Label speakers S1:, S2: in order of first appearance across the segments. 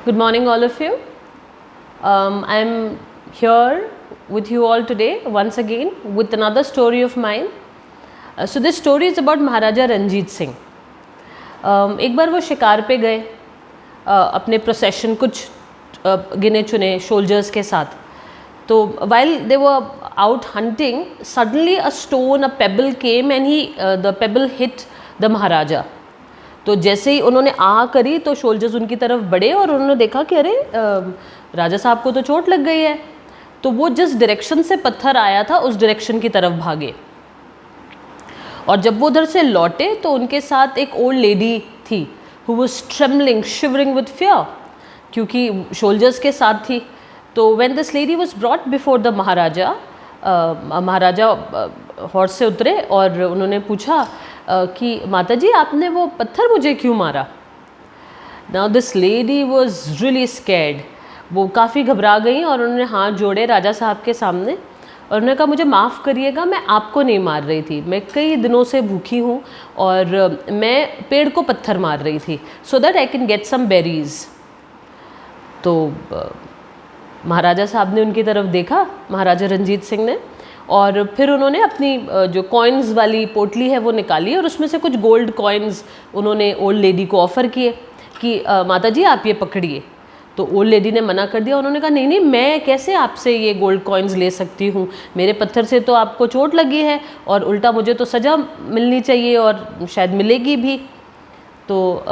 S1: Good morning, all of you. I'm here with you all today once again with another story of mine. So this story is about Maharaja Ranjit Singh. एक बार वो शिकार पे गए अपने procession कुछ गिने चुने सोल्जर्स के साथ. तो while they were out hunting, suddenly a stone, a pebble came and the pebble hit the Maharaja. तो जैसे ही उन्होंने आह करी तो सोल्जर्स उनकी तरफ बढ़े और उन्होंने देखा कि अरे राजा साहब को तो चोट लग गई है. तो वो जिस डायरेक्शन से पत्थर आया था उस डायरेक्शन की तरफ भागे और जब वो उधर से लौटे तो उनके साथ एक ओल्ड लेडी थी who was trembling shivering with fear, क्योंकि सोल्जर्स के साथ थी. तो when this lady was brought before the Maharaja, Maharaja horse से उतरे और उन्होंने पूछा कि माता जी आपने वो पत्थर मुझे क्यों मारा. Now this lady was really scared. वो काफ़ी घबरा गई और उन्होंने हाथ जोड़े राजा साहब के सामने और उन्होंने कहा मुझे माफ़ करिएगा, मैं आपको नहीं मार रही थी, मैं कई दिनों से भूखी हूँ और मैं पेड़ को पत्थर मार रही थी so that I can get some berries. तो महाराजा साहब ने उनकी तरफ देखा, महाराजा रंजीत सिंह ने, और फिर उन्होंने अपनी जो कॉइन्स वाली पोटली है वो निकाली और उसमें से कुछ गोल्ड कॉइन्स उन्होंने ओल्ड लेडी को ऑफ़र किए कि माता जी आप ये पकड़िए. तो ओल्ड लेडी ने मना कर दिया. उन्होंने कहा नहीं नहीं, मैं कैसे आपसे ये गोल्ड कॉइन्स ले सकती हूँ, मेरे पत्थर से तो आपको चोट लगी है और उल्टा मुझे तो सज़ा मिलनी चाहिए और शायद मिलेगी भी. तो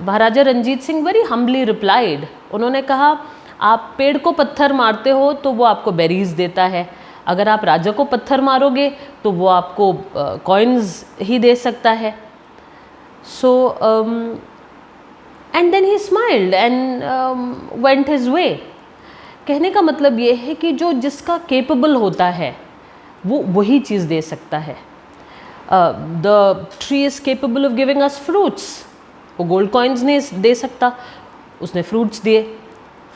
S1: Maharaja Ranjit Singh very humbly replied. उन्होंने कहा आप पेड़ को पत्थर मारते हो तो वो आपको बेरीज़ देता है, अगर आप राजा को पत्थर मारोगे तो वो आपको कॉइन्स ही दे सकता है. So and then he smiled and went his way. कहने का मतलब ये है कि जो जिसका केपेबल होता है वो वही चीज़ दे सकता है. The tree is capable of giving us fruits. वो गोल्ड कॉइन्स नहीं दे सकता, उसने फ्रूट्स दिए.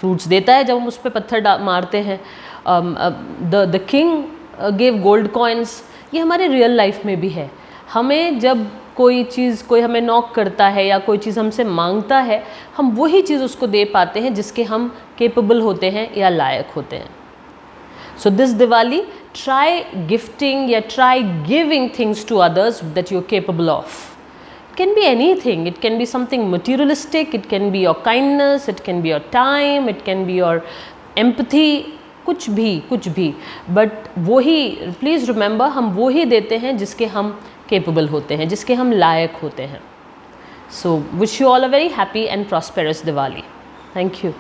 S1: फ्रूट्स देता है जब हम उस पर पत्थर मारते हैं. The king gave gold coins. ये हमारे रियल लाइफ में भी है. हमें जब कोई हमें नॉक करता है या कोई चीज़ हमसे मांगता है, हम वही चीज़ उसको दे पाते हैं जिसके हम केपेबल होते हैं या लायक होते हैं. So this Diwali try gifting या try giving things to others that you are capable of. Can be anything. It can be something materialistic, it can be your kindness, it can be your time, it can be your empathy, कुछ भी. But वही, please remember, हम वो ही देते हैं जिसके हम capable होते हैं, जिसके हम लायक होते हैं. So wish you all a very happy and prosperous Diwali. Thank you.